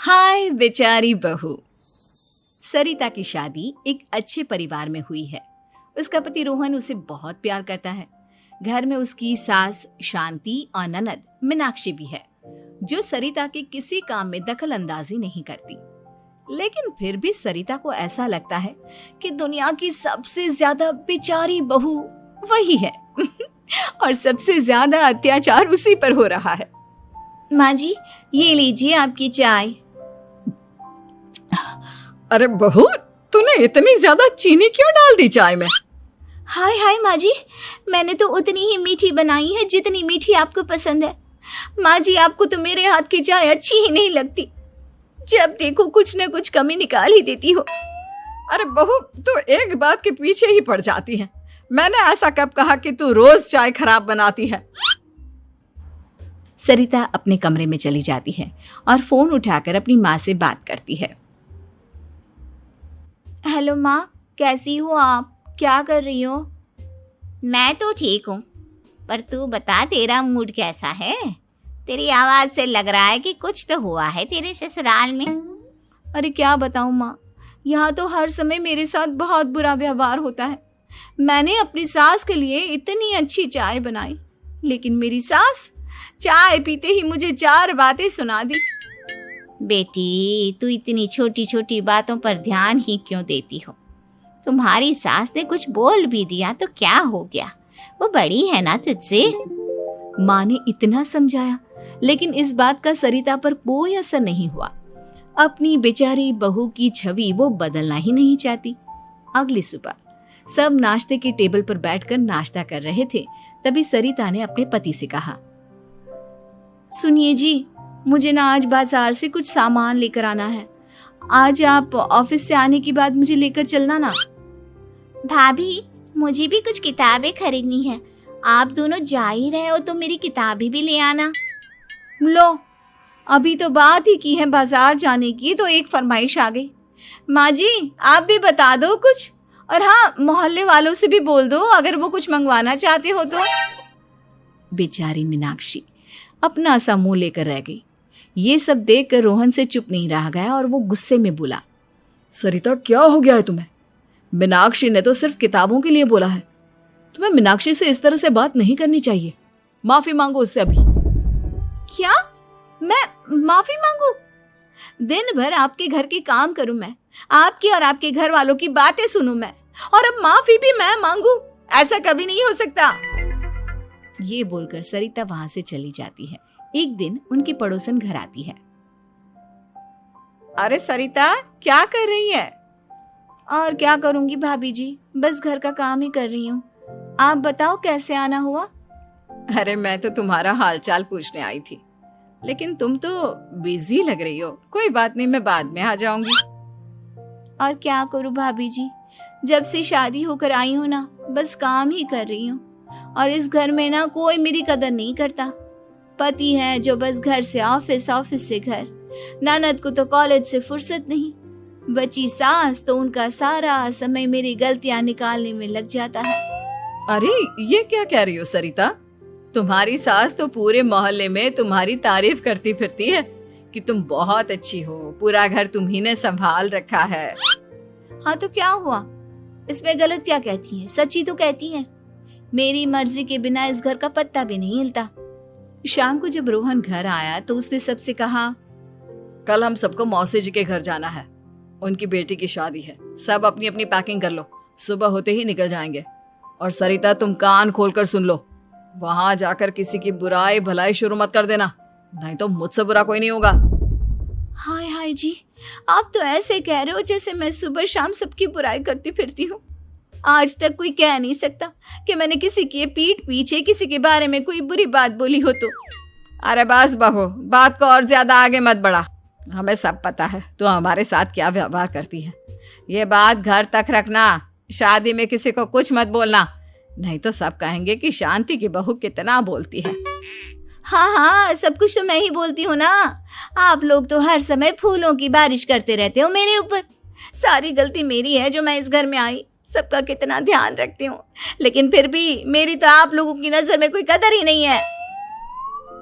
हाय बेचारी बहू। सरिता की शादी एक अच्छे परिवार में हुई है। उसका पति रोहन उसे बहुत प्यार करता है। घर में उसकी सास शांति और ननद मीनाक्षी भी है, जो सरिता के किसी काम में दखल अंदाजी नहीं करती। लेकिन फिर भी सरिता को ऐसा लगता है कि दुनिया की सबसे ज्यादा बेचारी बहू वही है और सबसे ज्यादा अत्याचार उसी पर हो रहा है। माँ जी, ये लीजिए आपकी चाय। अरे बहू, तूने इतनी ज्यादा चीनी क्यों डाल दी चाय में? हाय हाय माँ जी, मैंने तो उतनी ही मीठी बनाई है जितनी मीठी आपको पसंद है। माँ जी, आपको तो मेरे हाथ की चाय अच्छी ही नहीं लगती। जब देखो कुछ न कुछ कमी निकाल ही देती हो। अरे बहू, तू एक बात के पीछे ही पड़ जाती है। मैंने ऐसा कब कहा कि तू रोज चाय खराब बनाती है? सरिता अपने कमरे में चली जाती है और फोन उठाकर अपनी माँ से बात करती है। हेलो माँ, कैसी हो आप? क्या कर रही हो? मैं तो ठीक हूँ, पर तू बता, तेरा मूड कैसा है? तेरी आवाज से लग रहा है कि कुछ तो हुआ है तेरे ससुराल में। अरे क्या बताऊँ माँ, यहाँ तो हर समय मेरे साथ बहुत बुरा व्यवहार होता है। मैंने अपनी सास के लिए इतनी अच्छी चाय बनाई, लेकिन मेरी सास चाय पीते ही मुझे 4 बातें सुना दी। बेटी, तू इतनी छोटी छोटी बातों पर ध्यान ही क्यों देती हो? तुम्हारी सास ने कुछ बोल भी दिया तो क्या हो गया, वो बड़ी है ना तुझसे। माँ ने इतना समझाया, लेकिन इस बात का सरिता पर कोई असर नहीं हुआ। अपनी बेचारी बहू की छवि वो बदलना ही नहीं चाहती। अगली सुबह सब नाश्ते की टेबल पर बैठकर नाश्ता कर रहे थे, तभी सरिता ने अपने पति से कहा, सुनिए जी, मुझे ना आज बाजार से कुछ सामान लेकर आना है। आज आप ऑफिस से आने के बाद मुझे लेकर चलना ना। भाभी, मुझे भी कुछ किताबें खरीदनी है। आप दोनों जा ही रहे हो तो मेरी किताबें भी ले आना। लो, अभी तो बात ही की है बाजार जाने की, तो एक फरमाइश आ गई। माँ जी, आप भी बता दो कुछ, और हाँ, मोहल्ले वालों से भी बोल दो अगर वो कुछ मंगवाना चाहते हो तो। बेचारी मीनाक्षी अपना सा मुंह लेकर रह गई। ये सब देखकर रोहन से चुप नहीं रह गया और वो गुस्से में बोला, सरिता, क्या हो गया है तुम्हें? मीनाक्षी ने तो सिर्फ किताबों के लिए बोला है। तुम्हें मीनाक्षी से इस तरह से बात नहीं करनी चाहिए। माफी मांगो उससे अभी। क्या? मैं माफी मांगू? दिन भर आपके घर के काम करूं मैं, आपकी और आपके घर वालों की बातें सुनूं मैं, और अब माफी भी मैं मांगू? ऐसा कभी नहीं हो सकता। ये बोलकर सरिता वहां से चली जाती है। एक दिन उनकी पड़ोसन घर आती है। अरे सरिता, क्या कर रही है? और क्या करूंगी भाभी जी, बस घर का काम ही कर रही हूँ। आप बताओ कैसे आना हुआ? अरे मैं तो तुम्हारा हालचाल पूछने आई थी, लेकिन तुम तो बिजी लग रही हो। कोई बात नहीं, मैं बाद में आ जाऊंगी। और क्या करूं भाभी जी, जब से शादी होकर आई हूँ ना, बस काम ही कर रही हूँ। और इस घर में ना कोई मेरी कदर नहीं करता। पति है जो बस घर से ऑफिस, ऑफिस से घर। ननद को तो कॉलेज से फुर्सत नहीं। बची सास तो उनका सारा समय मेरी गलतियां निकालने में लग जाता है। अरे ये क्या कह रही हो सरिता? तुम्हारी सास तो पूरे मोहल्ले में तुम्हारी तारीफ करती फिरती है कि तुम बहुत अच्छी हो, पूरा घर तुम्ही ने संभाल रखा है। हाँ तो क्या हुआ, इसमें गलत क्या कहती हैं? सच्ची तो कहती हैं। मेरी मर्जी के बिना इस घर का पत्ता भी नहीं हिलता। शाम को जब रोहन घर आया तो उसने सबसे कहा, कल हम सबको मौसी जी के घर जाना है। उनकी बेटी की शादी है। सब अपनी अपनी पैकिंग कर लो, सुबह होते ही निकल जाएंगे। और सरिता, तुम कान खोलकर सुन लो, वहां जाकर किसी की बुराई भलाई शुरू मत कर देना, नहीं तो मुझसे बुरा कोई नहीं होगा। हाय हाय जी, आप तो ऐसे कह रहे हो जैसे मैं सुबह शाम सबकी बुराई करती फिरती हूँ। आज तक कोई कह नहीं सकता कि मैंने किसी की पीठ पीछे किसी के बारे में कोई बुरी बात बोली हो तो। अरे बस बहू, बात को और ज्यादा आगे मत बढ़ा। हमें सब पता है तू हमारे साथ क्या व्यवहार करती है। ये बात घर तक रखना, शादी में किसी को कुछ मत बोलना, नहीं तो सब कहेंगे कि शांति की बहू कितना बोलती है। हाँ हाँ, सब कुछ तो मैं ही बोलती हूँ ना। आप लोग तो हर समय फूलों की बारिश करते रहते हो मेरे ऊपर। सारी गलती मेरी है जो मैं इस घर में आई। सबका कितना ध्यान रखती हूँ, लेकिन फिर भी मेरी तो आप लोगों की नजर में कोई कदर ही नहीं है।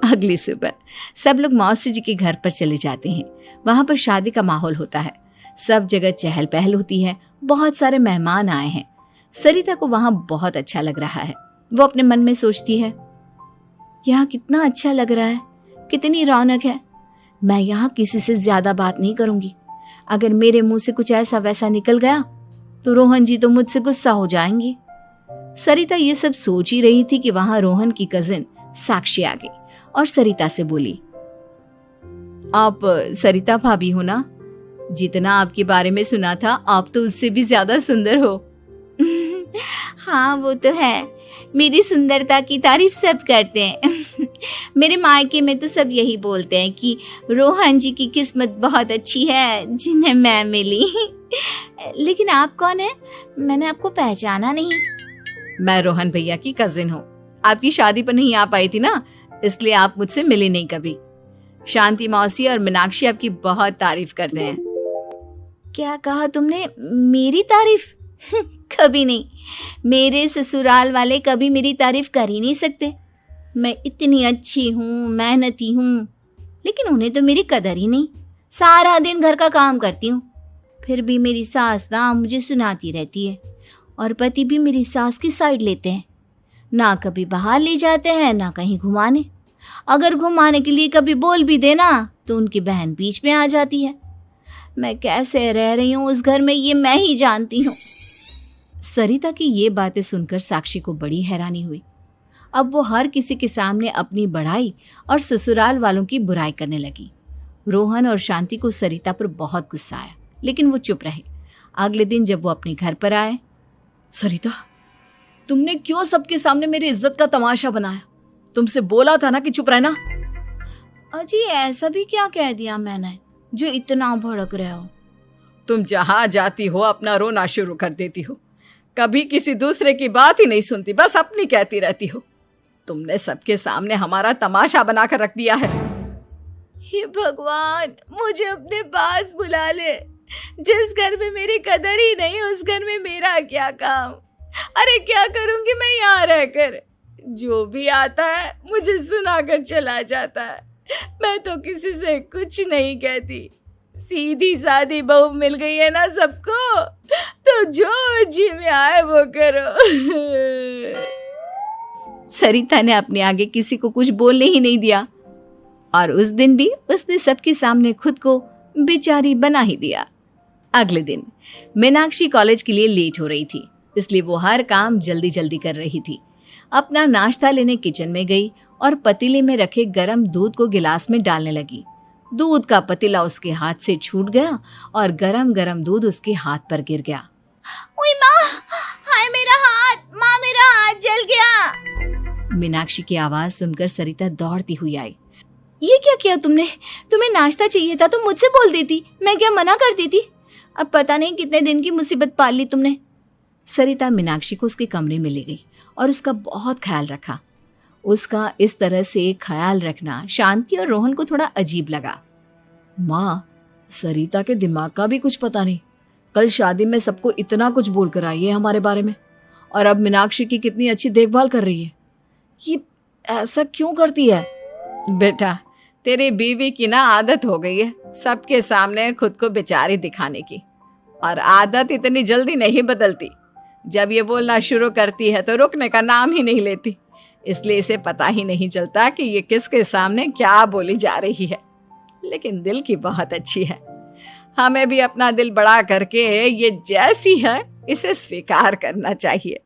अगली सुबह सब लोग मौसी जी के घर पर चले जाते हैं। वहां पर शादी का माहौल होता है, सब जगह चहल पहल होती है, बहुत सारे मेहमान आए हैं। सरिता को वहां बहुत अच्छा लग रहा है। वो अपने मन में सोचती है, यहाँ कितना अच्छा लग रहा है, कितनी रौनक है। मैं यहाँ किसी से ज्यादा बात नहीं करूंगी। अगर मेरे मुंह से कुछ ऐसा वैसा निकल गया तो रोहन जी तो मुझसे गुस्सा हो जाएंगी। सरिता ये सब सोच ही रही थी कि वहां रोहन की कजिन साक्षी आ गई और सरिता से बोली, आप सरिता भाभी हो ना? जितना आपके बारे में सुना था, आप तो उससे भी ज्यादा सुंदर हो। हाँ वो तो है, मेरी सुंदरता की तारीफ सब करते हैं। मेरे मायके में तो सब यही बोलते हैं कि रोहन जी की किस्मत बहुत अच्छी है जिन्हें मैं मिली। लेकिन आप कौन है? मैंने आपको पहचाना नहीं। मैं रोहन भैया की कजिन हूँ। आपकी शादी पर नहीं आ पाई थी ना, इसलिए आप मुझसे मिली नहीं कभी। शांति मौसी और मीनाक्षी आपकी बहुत तारीफ करते हैं। क्या कहा तुमने? मेरी तारीफ? कभी नहीं। मेरे ससुराल वाले कभी मेरी तारीफ कर ही नहीं सकते। मैं इतनी अच्छी हूँ, मेहनती हूँ, लेकिन उन्हें तो मेरी कदर ही नहीं। सारा दिन घर का काम करती हूँ, फिर भी मेरी सास ना मुझे सुनाती रहती है, और पति भी मेरी सास की साइड लेते हैं। ना कभी बाहर ले जाते हैं, ना कहीं घुमाने। अगर घुमाने के लिए कभी बोल भी देना तो उनकी बहन बीच में आ जाती है। मैं कैसे रह रही हूँ उस घर में, ये मैं ही जानती हूँ। सरिता की ये बातें सुनकर साक्षी को बड़ी हैरानी हुई। अब वो हर किसी के सामने अपनी बढ़ाई और ससुराल वालों की बुराई करने लगी। रोहन और शांति को सरिता पर बहुत गुस्सा आया, लेकिन वो चुप रहे। अगले दिन जब वो अपने घर पर आए, सरिता, तुमने क्यों सबके सामने मेरी इज्जत का तमाशा बनाया? तुमसे बोला था ना कि चुप रहना। अजी ऐसा भी क्या कह दिया मैंने जो इतना भड़क रहे हो? तुम जहां जाती हो अपना रोना शुरू कर देती हो, कभी किसी दूसरे की बात ही नहीं सुनती, बस अपनी कहती रहती हो। तुमने सबके सामने हमारा तमाशा बनाकर रख दिया है। हे भगवान, मुझे अपने पास बुला ले। जिस घर में मेरी कदर ही नहीं, उस घर में मेरा क्या काम? अरे क्या करूंगी मैं यहाँ रहकर? जो भी आता है मुझे सुनाकर चला जाता है। मैं तो किसी से कुछ नहीं कहती। सीधी सादी बहू मिल गई है ना सबको, तो जो जी में आए वो करो। सरिता ने अपने आगे किसी को कुछ बोलने ही नहीं दिया, और उस दिन भी उसने सबके सामने खुद को बेचारी बना ही दिया। अगले दिन मीनाक्षी कॉलेज के लिए लेट हो रही थी, इसलिए वो हर काम जल्दी जल्दी कर रही थी। अपना नाश्ता लेने किचन में गई और पतीले में रखे गरम दूध को गिलास में डालने लगी। दूध का पतीला उसके हाथ से छूट गया और गरम गरम दूध उसके हाथ पर गिर गया। ओए माँ, हाय मेरा हाथ, माँ मेरा हाथ जल गया। मीनाक्षी की आवाज सुनकर सरिता दौड़ती हुई आई। ये क्या किया तुमने? तुम्हें नाश्ता चाहिए था तो मुझसे बोल देती, मैं क्या मना करती थी? अब पता नहीं कितने दिन की मुसीबत पाल ली तुमने। सरिता मीनाक्षी को उसके कमरे में ले गई और उसका बहुत ख्याल रखा। उसका इस तरह से ख्याल रखना शांति और रोहन को थोड़ा अजीब लगा। माँ, सरिता के दिमाग का भी कुछ पता नहीं। कल शादी में सबको इतना कुछ बोल कर आई है हमारे बारे में, और अब मीनाक्षी की कितनी अच्छी देखभाल कर रही है। ये ऐसा क्यों करती है? बेटा, तेरी बीवी की ना आदत हो गई है सबके सामने खुद को बेचारी दिखाने की, और आदत इतनी जल्दी नहीं बदलती। जब ये बोलना शुरू करती है तो रुकने का नाम ही नहीं लेती, इसलिए इसे पता ही नहीं चलता कि ये किसके सामने क्या बोली जा रही है। लेकिन दिल की बहुत अच्छी है। हमें भी अपना दिल बड़ा करके ये जैसी है इसे स्वीकार करना चाहिए।